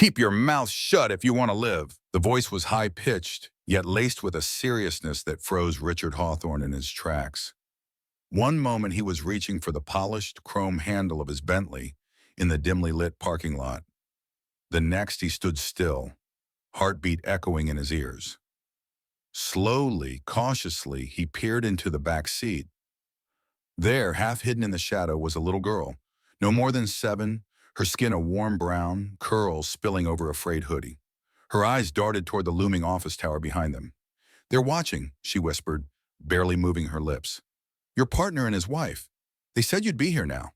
Keep your mouth shut if you want to live. The voice was high-pitched, yet laced with a seriousness that froze Richard Hawthorne in his tracks. One moment he was reaching for the polished chrome handle of his Bentley in the dimly lit parking lot. The next he stood still, heartbeat echoing in his ears. Slowly, cautiously, he peered into the back seat. There, half hidden in the shadow, was a little girl, no more than 7, her skin a warm brown, curls spilling over a frayed hoodie. Her eyes darted toward the looming office tower behind them. "They're watching," she whispered, barely moving her lips. "Your partner and his wife. They said you'd be here now."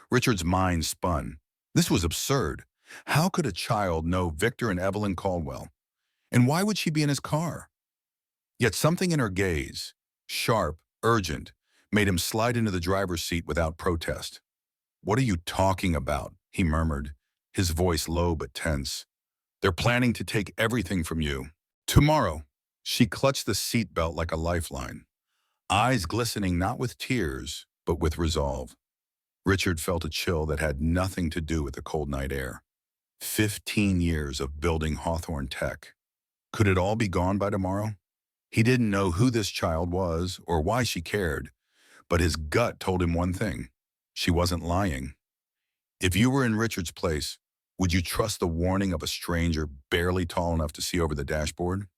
Richard's mind spun. This was absurd. How could a child know Victor and Evelyn Caldwell? And why would she be in his car? Yet something in her gaze, sharp, urgent, made him slide into the driver's seat without protest. "What are you talking about?" he murmured, his voice low but tense. "They're planning to take everything from you. Tomorrow." She clutched the seat belt like a lifeline, eyes glistening not with tears, but with resolve. Richard felt a chill that had nothing to do with the cold night air. 15 years of building Hawthorne Tech. Could it all be gone by tomorrow? He didn't know who this child was or why she cared, but his gut told him one thing. She wasn't lying. If you were in Richard's place, would you trust the warning of a stranger barely tall enough to see over the dashboard?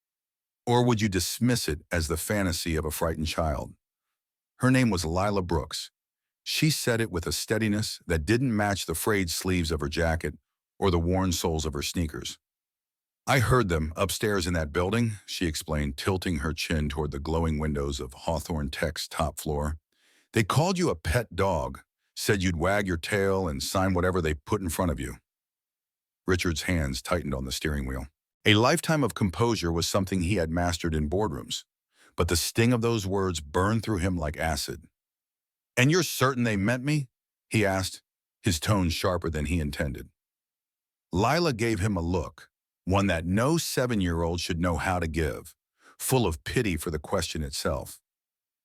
Or would you dismiss it as the fantasy of a frightened child? Her name was Lila Brooks. She said it with a steadiness that didn't match the frayed sleeves of her jacket or the worn soles of her sneakers. "I heard them upstairs in that building," she explained, tilting her chin toward the glowing windows of Hawthorne Tech's top floor. "They called you a pet dog, said you'd wag your tail and sign whatever they put in front of you." Richard's hands tightened on the steering wheel. A lifetime of composure was something he had mastered in boardrooms, but the sting of those words burned through him like acid. "And you're certain they meant me?" he asked, his tone sharper than he intended. Lila gave him a look, one that no 7-year-old should know how to give, full of pity for the question itself.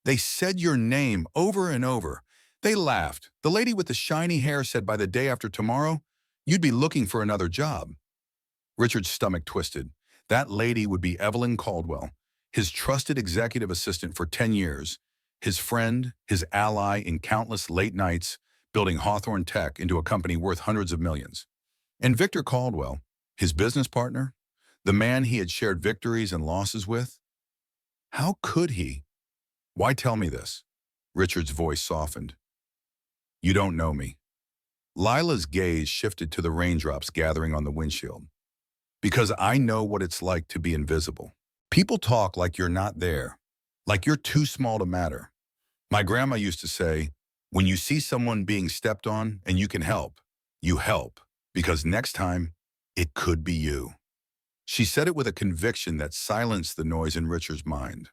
"They said your name over and over. They laughed. The lady with the shiny hair said by the day after tomorrow, you'd be looking for another job." Richard's stomach twisted. That lady would be Evelyn Caldwell, his trusted executive assistant for 10 years, his friend, his ally in countless late nights, building Hawthorne Tech into a company worth hundreds of millions. And Victor Caldwell, his business partner, the man he had shared victories and losses with. How could he? "Why tell me this?" Richard's voice softened. "You don't know me." Lila's gaze shifted to the raindrops gathering on the windshield. "Because I know what it's like to be invisible. People talk like you're not there, like you're too small to matter. My grandma used to say, when you see someone being stepped on and you can help, you help, because next time, it could be you." She said it with a conviction that silenced the noise in Richard's mind.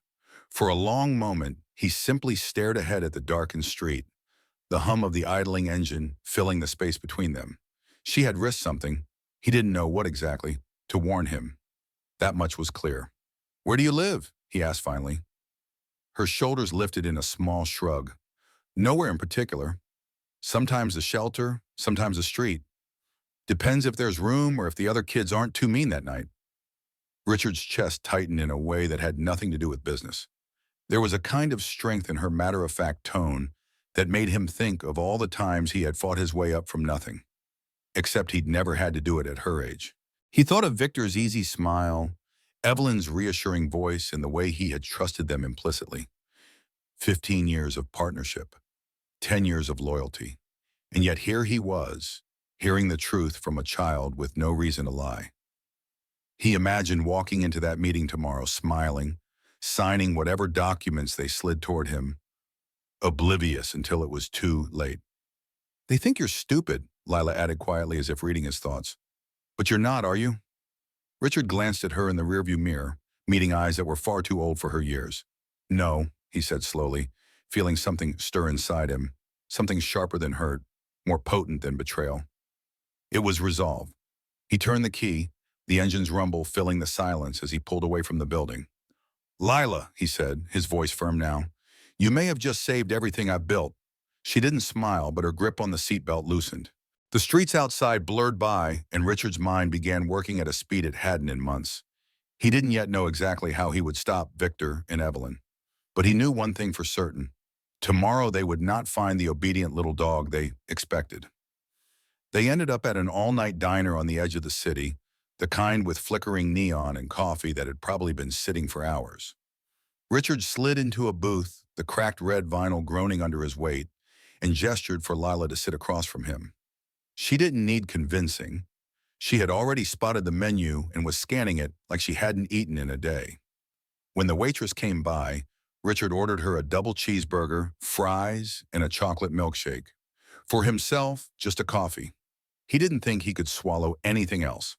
For a long moment, he simply stared ahead at the darkened street, the hum of the idling engine filling the space between them. She had risked something, he didn't know what exactly, to warn him. That much was clear. "Where do you live?" he asked finally. Her shoulders lifted in a small shrug. "Nowhere in particular. Sometimes the shelter, sometimes the street. Depends if there's room or if the other kids aren't too mean that night." Richard's chest tightened in a way that had nothing to do with business. There was a kind of strength in her matter-of-fact tone that made him think of all the times he had fought his way up from nothing. Except he'd never had to do it at her age. He thought of Victor's easy smile, Evelyn's reassuring voice, and the way he had trusted them implicitly. 15 years of partnership, 10 years of loyalty. And yet here he was, hearing the truth from a child with no reason to lie. He imagined walking into that meeting tomorrow, smiling, signing whatever documents they slid toward him, oblivious until it was too late. "They think you're stupid," Lila added quietly as if reading his thoughts. "But you're not, are you?" Richard glanced at her in the rearview mirror, meeting eyes that were far too old for her years. "No," he said slowly, feeling something stir inside him, something sharper than hurt, more potent than betrayal. It was resolve. He turned the key, the engine's rumble filling the silence as he pulled away from the building. "Lila," he said, his voice firm now, "you may have just saved everything I've built." She didn't smile, but her grip on the seatbelt loosened. The streets outside blurred by, and Richard's mind began working at a speed it hadn't in months. He didn't yet know exactly how he would stop Victor and Evelyn, but he knew one thing for certain. Tomorrow they would not find the obedient little dog they expected. They ended up at an all-night diner on the edge of the city, the kind with flickering neon and coffee that had probably been sitting for hours. Richard slid into a booth, the cracked red vinyl groaning under his weight, and gestured for Lila to sit across from him. She didn't need convincing. She had already spotted the menu and was scanning it like she hadn't eaten in a day. When the waitress came by, Richard ordered her a double cheeseburger, fries, and a chocolate milkshake. For himself, just a coffee. He didn't think he could swallow anything else.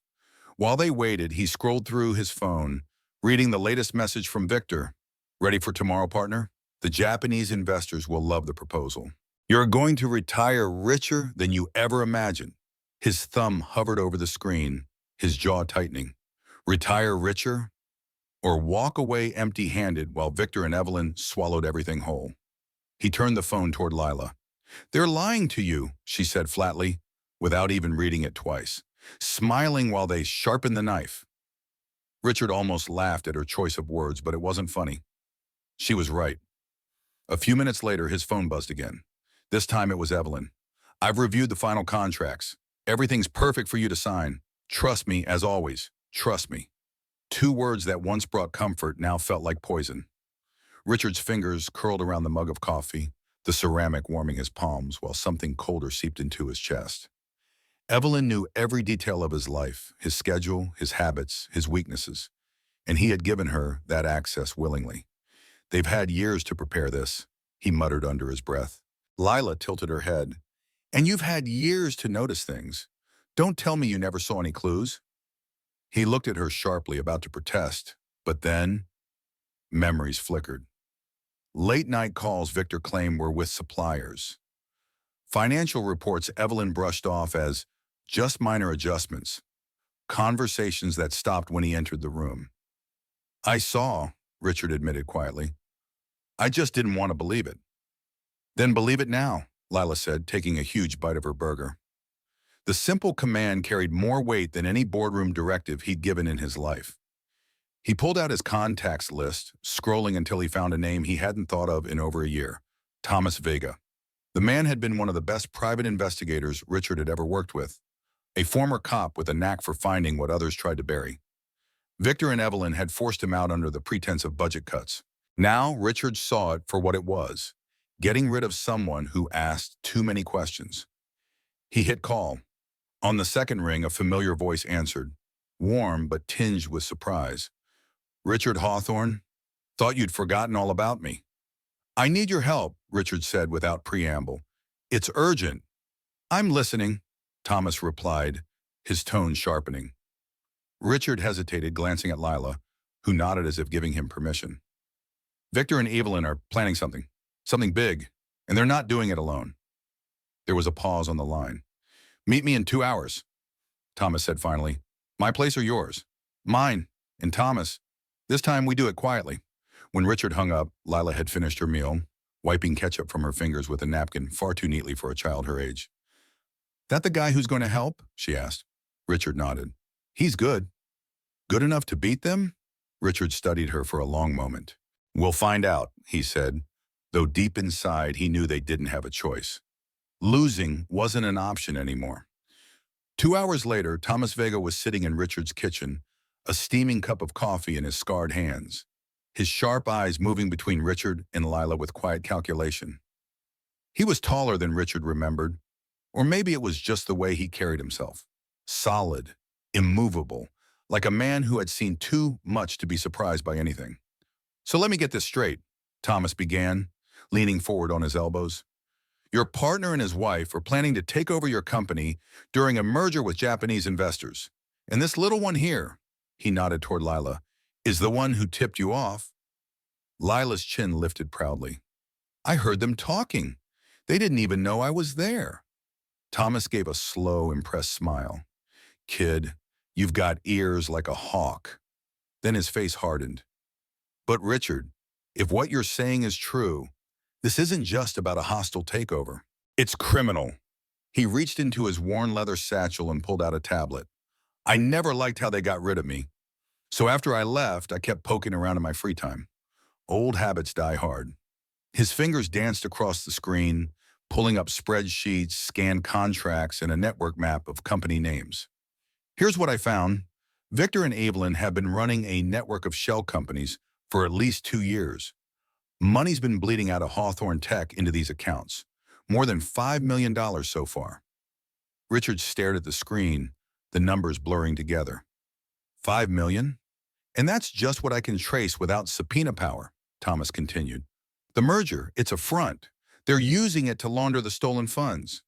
While they waited, he scrolled through his phone, reading the latest message from Victor. Ready for tomorrow, partner? The Japanese investors will love the proposal. You're going to retire richer than you ever imagined. His thumb hovered over the screen, his jaw tightening. Retire richer? Or walk away empty-handed while Victor and Evelyn swallowed everything whole. He turned the phone toward Lila. They're lying to you, she said flatly, without even reading it twice, smiling while they sharpened the knife. Richard almost laughed at her choice of words, but it wasn't funny. She was right. A few minutes later, his phone buzzed again. This time it was Evelyn. I've reviewed the final contracts. Everything's perfect for you to sign. Trust me, as always. Trust me. 2 words that once brought comfort now felt like poison. Richard's fingers curled around the mug of coffee, the ceramic warming his palms while something colder seeped into his chest. Evelyn knew every detail of his life, his schedule, his habits, his weaknesses, and he had given her that access willingly. They've had years to prepare this, he muttered under his breath. Lila tilted her head. And you've had years to notice things. Don't tell me you never saw any clues. He looked at her sharply, about to protest, but then memories flickered. Late-night calls Victor claimed were with suppliers. Financial reports Evelyn brushed off as just minor adjustments. Conversations that stopped when he entered the room. I saw, Richard admitted quietly. I just didn't want to believe it. Then believe it now, Lila said, taking a huge bite of her burger. The simple command carried more weight than any boardroom directive he'd given in his life. He pulled out his contacts list, scrolling until he found a name he hadn't thought of in over a year, Thomas Vega. The man had been one of the best private investigators Richard had ever worked with, a former cop with a knack for finding what others tried to bury. Victor and Evelyn had forced him out under the pretense of budget cuts. Now Richard saw it for what it was, getting rid of someone who asked too many questions. He hit call. On the second ring, a familiar voice answered, warm but tinged with surprise. Richard Hawthorne? Thought you'd forgotten all about me. I need your help, Richard said without preamble. It's urgent. I'm listening, Thomas replied, his tone sharpening. Richard hesitated, glancing at Lila, who nodded as if giving him permission. Victor and Evelyn are planning something big, and they're not doing it alone. There was a pause on the line. Meet me in 2 hours, Thomas said finally. My place or yours? Mine. And Thomas, this time we do it quietly. When Richard hung up, Lila had finished her meal, wiping ketchup from her fingers with a napkin far too neatly for a child her age. That the guy who's going to help? She asked. Richard nodded. He's good. Good enough to beat them? Richard studied her for a long moment. We'll find out, he said, though deep inside he knew they didn't have a choice. Losing wasn't an option anymore. 2 hours later, Thomas Vega was sitting in Richard's kitchen, a steaming cup of coffee in his scarred hands, his sharp eyes moving between Richard and Lila with quiet calculation. He was taller than Richard remembered, or maybe it was just the way he carried himself. Solid, immovable, like a man who had seen too much to be surprised by anything. So let me get this straight, Thomas began, leaning forward on his elbows. Your partner and his wife are planning to take over your company during a merger with Japanese investors. And this little one here, he nodded toward Lila, is the one who tipped you off. Lila's chin lifted proudly. I heard them talking. They didn't even know I was there. Thomas gave a slow, impressed smile. Kid, you've got ears like a hawk. Then his face hardened. But Richard, if what you're saying is true, this isn't just about a hostile takeover. It's criminal. He reached into his worn leather satchel and pulled out a tablet. I never liked how they got rid of me. So after I left, I kept poking around in my free time. Old habits die hard. His fingers danced across the screen, pulling up spreadsheets, scanned contracts, and a network map of company names. Here's what I found. Victor and Evelyn have been running a network of shell companies for at least 2 years. Money's been bleeding out of Hawthorne Tech into these accounts. More than $5 million so far. Richard stared at the screen, the numbers blurring together. 5 million? And that's just what I can trace without subpoena power, Thomas continued. The merger, it's a front. They're using it to launder the stolen funds.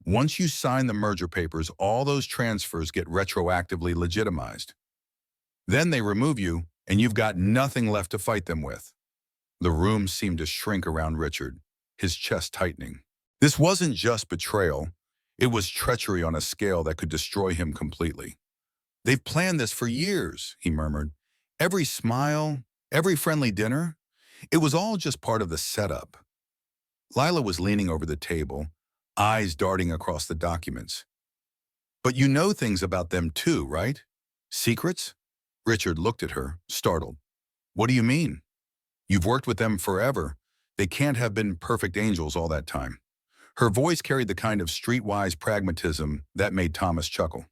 Once you sign the merger papers, all those transfers get retroactively legitimized. Then they remove you, and you've got nothing left to fight them with. The room seemed to shrink around Richard, his chest tightening. This wasn't just betrayal. It was treachery on a scale that could destroy him completely. They've planned this for years, he murmured. Every smile, every friendly dinner, it was all just part of the setup. Lila was leaning over the table, eyes darting across the documents. But you know things about them too, right? Secrets? Richard looked at her, startled. What do you mean? You've worked with them forever. They can't have been perfect angels all that time. Her voice carried the kind of streetwise pragmatism that made Thomas chuckle.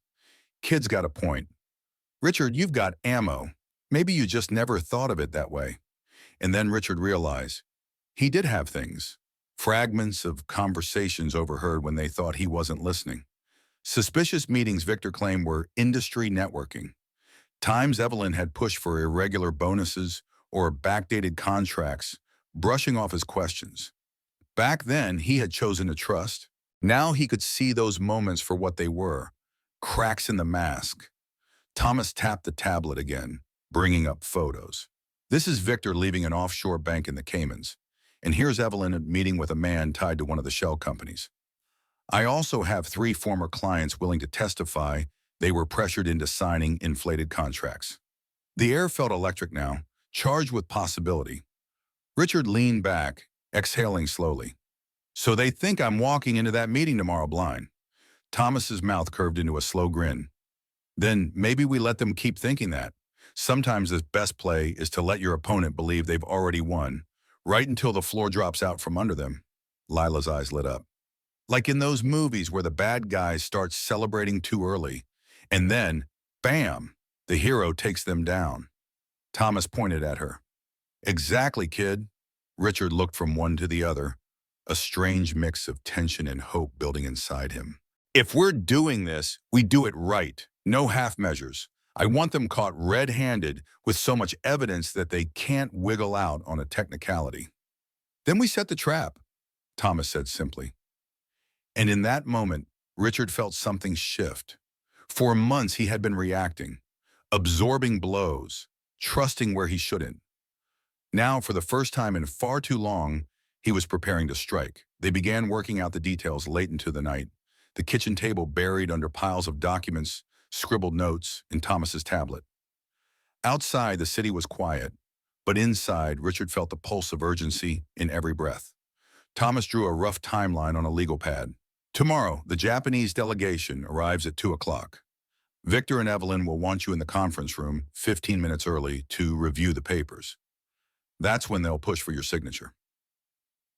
Kid's got a point. Richard, you've got ammo. Maybe you just never thought of it that way. And then Richard realized he did have things. Fragments of conversations overheard when they thought he wasn't listening. Suspicious meetings Victor claimed were industry networking. Times Evelyn had pushed for irregular bonuses or backdated contracts, brushing off his questions. Back then, he had chosen to trust. Now he could see those moments for what they were, cracks in the mask. Thomas tapped the tablet again, bringing up photos. This is Victor leaving an offshore bank in the Caymans, and here's Evelyn meeting with a man tied to one of the shell companies. I also have 3 former clients willing to testify they were pressured into signing inflated contracts. The air felt electric now, charged with possibility. Richard leaned back, exhaling slowly. So they think I'm walking into that meeting tomorrow blind. Thomas's mouth curved into a slow grin. Then maybe we let them keep thinking that. Sometimes the best play is to let your opponent believe they've already won, right until the floor drops out from under them. Lila's eyes lit up. Like in those movies where the bad guys start celebrating too early, and then, bam, the hero takes them down. Thomas pointed at her. Exactly, kid. Richard looked from one to the other, a strange mix of tension and hope building inside him. If we're doing this, we do it right. No half measures. I want them caught red-handed with so much evidence that they can't wiggle out on a technicality. Then we set the trap, Thomas said simply. And in that moment, Richard felt something shift. For months he had been reacting, absorbing blows, trusting where he shouldn't. Now, for the first time in far too long, he was preparing to strike. They began working out the details late into the night, the kitchen table buried under piles of documents, scribbled notes, and Thomas's tablet. Outside, the city was quiet, but inside, Richard felt the pulse of urgency in every breath. Thomas drew a rough timeline on a legal pad. Tomorrow, the Japanese delegation arrives at 2 o'clock. Victor and Evelyn will want you in the conference room 15 minutes early to review the papers. That's when they'll push for your signature.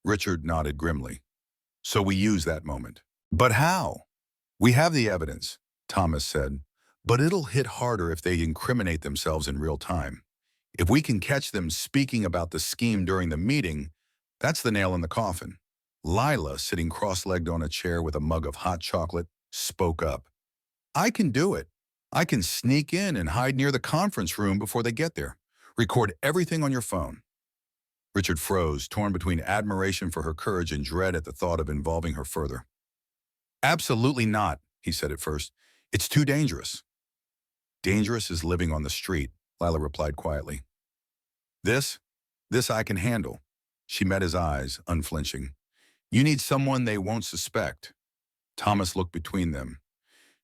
Richard nodded grimly. So we use that moment. But how? We have the evidence, Thomas said, but it'll hit harder if they incriminate themselves in real time. If we can catch them speaking about the scheme during the meeting, that's the nail in the coffin. Lila, sitting cross-legged on a chair with a mug of hot chocolate, spoke up. I can do it. I can sneak in and hide near the conference room before they get there. Record everything on your phone. Richard froze, torn between admiration for her courage and dread at the thought of involving her further. Absolutely not, he said at first. It's too dangerous. Dangerous is living on the street, Lila replied quietly. This I can handle. She met his eyes, unflinching. You need someone they won't suspect. Thomas looked between them.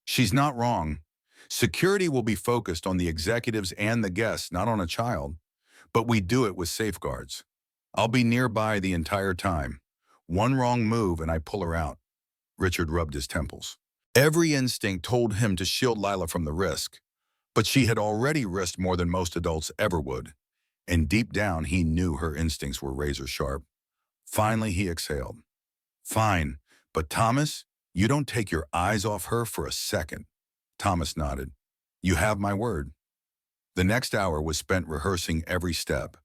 She's not wrong. Security will be focused on the executives and the guests, not on a child. But we do it with safeguards. I'll be nearby the entire time. One wrong move and I pull her out. Richard rubbed his temples. Every instinct told him to shield Lila from the risk, but she had already risked more than most adults ever would, and deep down he knew her instincts were razor sharp. Finally, he exhaled. Fine, but Thomas, you don't take your eyes off her for a second. Thomas nodded. You have my word. The next hour was spent rehearsing every step.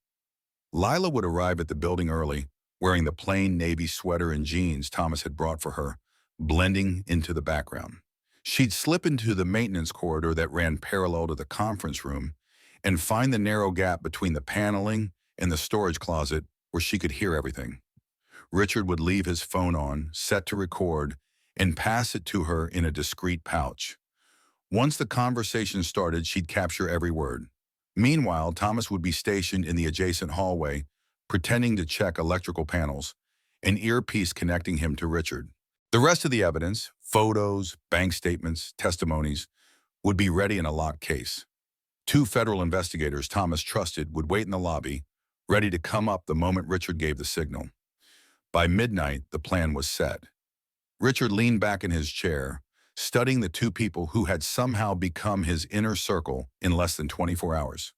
Lila would arrive at the building early, wearing the plain navy sweater and jeans Thomas had brought for her, blending into the background. She'd slip into the maintenance corridor that ran parallel to the conference room and find the narrow gap between the paneling and the storage closet where she could hear everything. Richard would leave his phone on, set to record, and pass it to her in a discreet pouch. Once the conversation started, she'd capture every word. Meanwhile, Thomas would be stationed in the adjacent hallway, pretending to check electrical panels, an earpiece connecting him to Richard. The rest of the evidence, photos, bank statements, testimonies, would be ready in a locked case. Two federal investigators Thomas trusted would wait in the lobby, ready to come up the moment Richard gave the signal. By midnight, the plan was set. Richard leaned back in his chair, studying the two people who had somehow become his inner circle in less than 24 hours.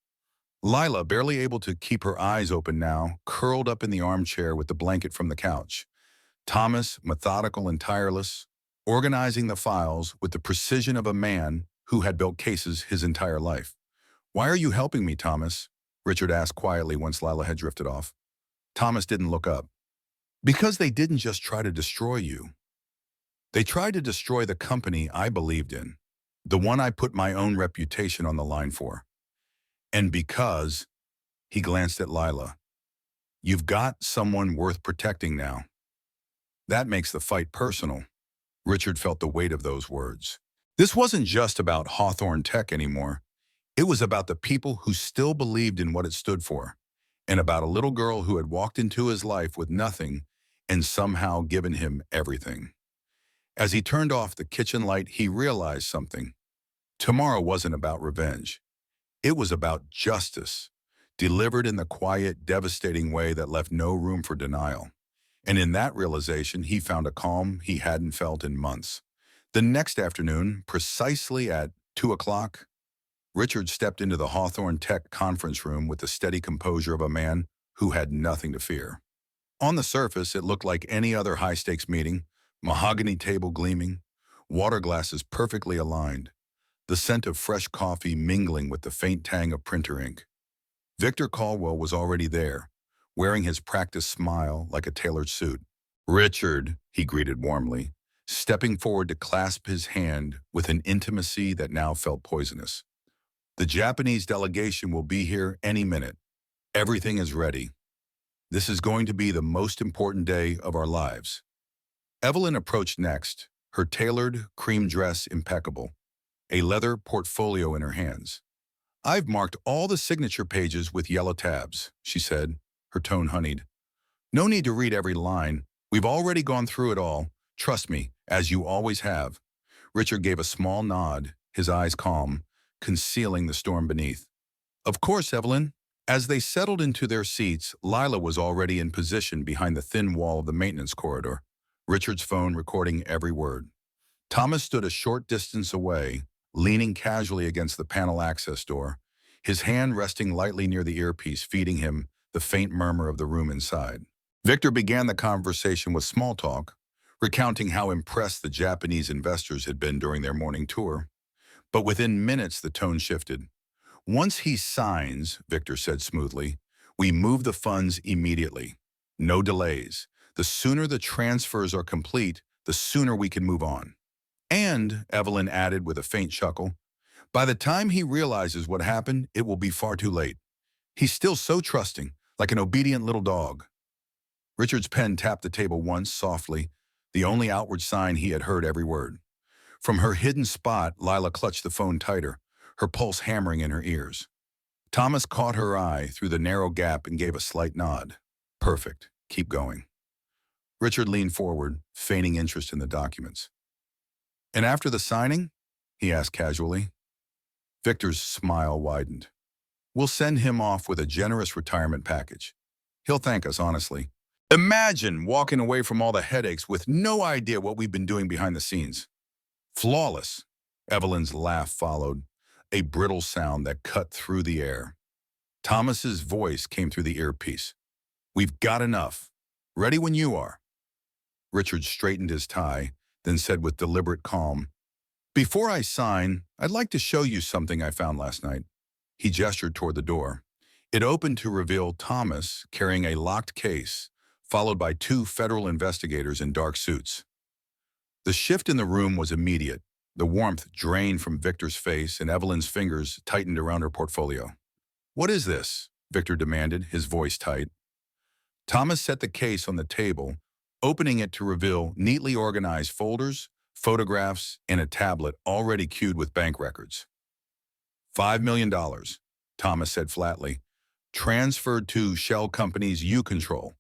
Lila, barely able to keep her eyes open now, curled up in the armchair with the blanket from the couch. Thomas, methodical and tireless, organizing the files with the precision of a man who had built cases his entire life. Why are you helping me, Thomas? Richard asked quietly once Lila had drifted off. Thomas didn't look up. Because they didn't just try to destroy you. They tried to destroy the company I believed in, the one I put my own reputation on the line for. And because, he glanced at Lila, you've got someone worth protecting now. That makes the fight personal. Richard felt the weight of those words. This wasn't just about Hawthorne Tech anymore. It was about the people who still believed in what it stood for, and about a little girl who had walked into his life with nothing and somehow given him everything. As he turned off the kitchen light, he realized something. Tomorrow wasn't about revenge. It was about justice, delivered in the quiet, devastating way that left no room for denial. And in that realization, he found a calm he hadn't felt in months. The next afternoon, precisely at 2 o'clock, Richard stepped into the Hawthorne Tech conference room with the steady composure of a man who had nothing to fear. On the surface, it looked like any other high-stakes meeting, mahogany table gleaming, water glasses perfectly aligned, the scent of fresh coffee mingling with the faint tang of printer ink. Victor Caldwell was already there, wearing his practiced smile like a tailored suit. Richard, he greeted warmly, stepping forward to clasp his hand with an intimacy that now felt poisonous. The Japanese delegation will be here any minute. Everything is ready. This is going to be the most important day of our lives. Evelyn approached next, her tailored cream dress impeccable, a leather portfolio in her hands. I've marked all the signature pages with yellow tabs, she said, her tone honeyed. No need to read every line. We've already gone through it all. Trust me, as you always have. Richard gave a small nod, his eyes calm, concealing the storm beneath. Of course, Evelyn. As they settled into their seats, Lila was already in position behind the thin wall of the maintenance corridor, Richard's phone recording every word. Thomas stood a short distance away, leaning casually against the panel access door, his hand resting lightly near the earpiece, feeding him the faint murmur of the room inside. Victor began the conversation with small talk, recounting how impressed the Japanese investors had been during their morning tour. But within minutes, the tone shifted. Once he signs, Victor said smoothly, we move the funds immediately. No delays. The sooner the transfers are complete, the sooner we can move on. And, Evelyn added with a faint chuckle, by the time he realizes what happened, it will be far too late. He's still so trusting, like an obedient little dog. Richard's pen tapped the table once, softly, the only outward sign he had heard every word. From her hidden spot, Lila clutched the phone tighter, her pulse hammering in her ears. Thomas caught her eye through the narrow gap and gave a slight nod. Perfect. Keep going. Richard leaned forward, feigning interest in the documents. And after the signing? He asked casually. Victor's smile widened. We'll send him off with a generous retirement package. He'll thank us, honestly. Imagine walking away from all the headaches with no idea what we've been doing behind the scenes. Flawless. Evelyn's laugh followed, a brittle sound that cut through the air. Thomas's voice came through the earpiece. We've got enough. Ready when you are. Richard straightened his tie, then said with deliberate calm, Before I sign, I'd like to show you something I found last night. He gestured toward the door. It opened to reveal Thomas carrying a locked case, followed by two federal investigators in dark suits. The shift in the room was immediate. The warmth drained from Victor's face and Evelyn's fingers tightened around her portfolio. What is this? Victor demanded, his voice tight. Thomas set the case on the table, opening it to reveal neatly organized folders, photographs, and a tablet already queued with bank records. $5 million, Thomas said flatly, transferred to shell companies you control,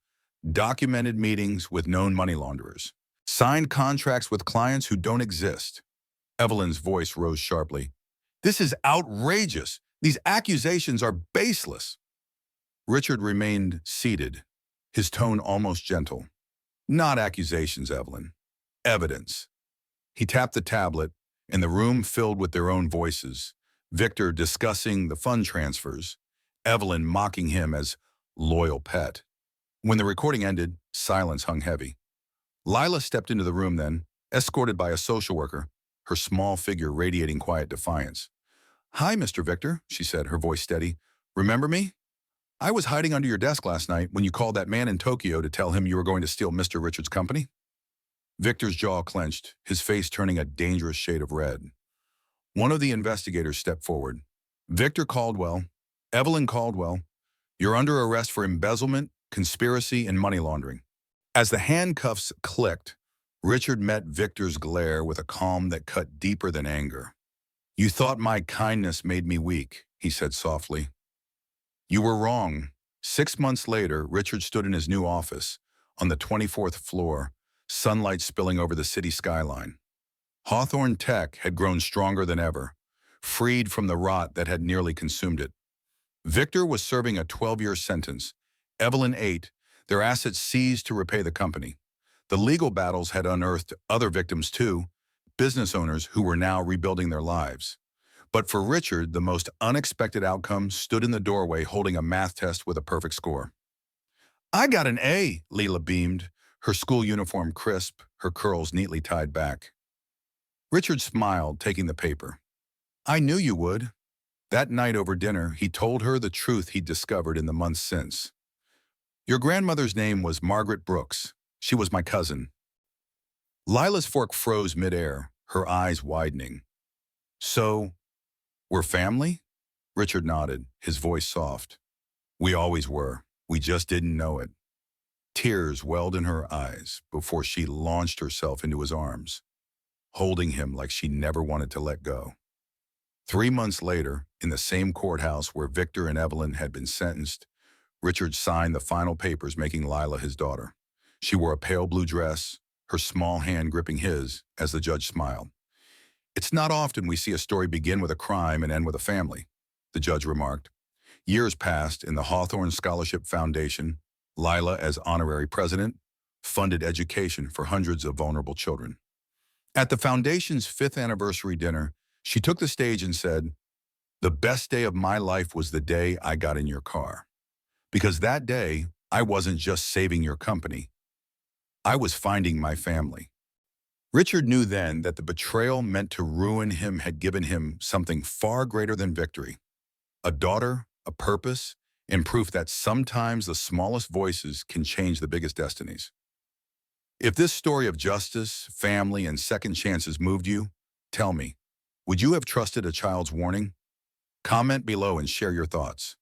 documented meetings with known money launderers, signed contracts with clients who don't exist. Evelyn's voice rose sharply. This is outrageous. These accusations are baseless. Richard remained seated, his tone almost gentle. Not accusations, Evelyn. Evidence. He tapped the tablet, and the room filled with their own voices. Victor discussing the fund transfers, Evelyn mocking him as loyal pet. When the recording ended, silence hung heavy. Lila stepped into the room then, escorted by a social worker, her small figure radiating quiet defiance. Hi, Mr. Victor, she said, her voice steady. Remember me? I was hiding under your desk last night when you called that man in Tokyo to tell him you were going to steal Mr. Richard's company. Victor's jaw clenched, his face turning a dangerous shade of red. One of the investigators stepped forward. Victor Caldwell, Evelyn Caldwell, you're under arrest for embezzlement, conspiracy, and money laundering. As the handcuffs clicked, Richard met Victor's glare with a calm that cut deeper than anger. You thought my kindness made me weak, he said softly. You were wrong. 6 months later, Richard stood in his new office on the 24th floor, sunlight spilling over the city skyline. Hawthorne Tech had grown stronger than ever, freed from the rot that had nearly consumed it. Victor was serving a 12-year sentence, Evelyn 8, their assets seized to repay the company. The legal battles had unearthed other victims too, business owners who were now rebuilding their lives. But for Richard, the most unexpected outcome stood in the doorway holding a math test with a perfect score. I got an A, Leela beamed, her school uniform crisp, her curls neatly tied back. Richard smiled, taking the paper. I knew you would. That night over dinner, he told her the truth he'd discovered in the months since. Your grandmother's name was Margaret Brooks. She was my cousin. Lila's fork froze midair, her eyes widening. So, we're family? Richard nodded, his voice soft. We always were. We just didn't know it. Tears welled in her eyes before she launched herself into his arms, holding him like she never wanted to let go. 3 months later, in the same courthouse where Victor and Evelyn had been sentenced, Richard signed the final papers making Lila his daughter. She wore a pale blue dress, her small hand gripping his as the judge smiled. It's not often we see a story begin with a crime and end with a family, the judge remarked. Years passed, and the Hawthorne Scholarship Foundation, Lila as honorary president, funded education for hundreds of vulnerable children. At the foundation's 5th anniversary dinner, she took the stage and said, The best day of my life was the day I got in your car. Because that day, I wasn't just saving your company. I was finding my family. Richard knew then that the betrayal meant to ruin him had given him something far greater than victory. A daughter, a purpose, and proof that sometimes the smallest voices can change the biggest destinies. If this story of justice, family, and second chances moved you, tell me, would you have trusted a child's warning? Comment below and share your thoughts.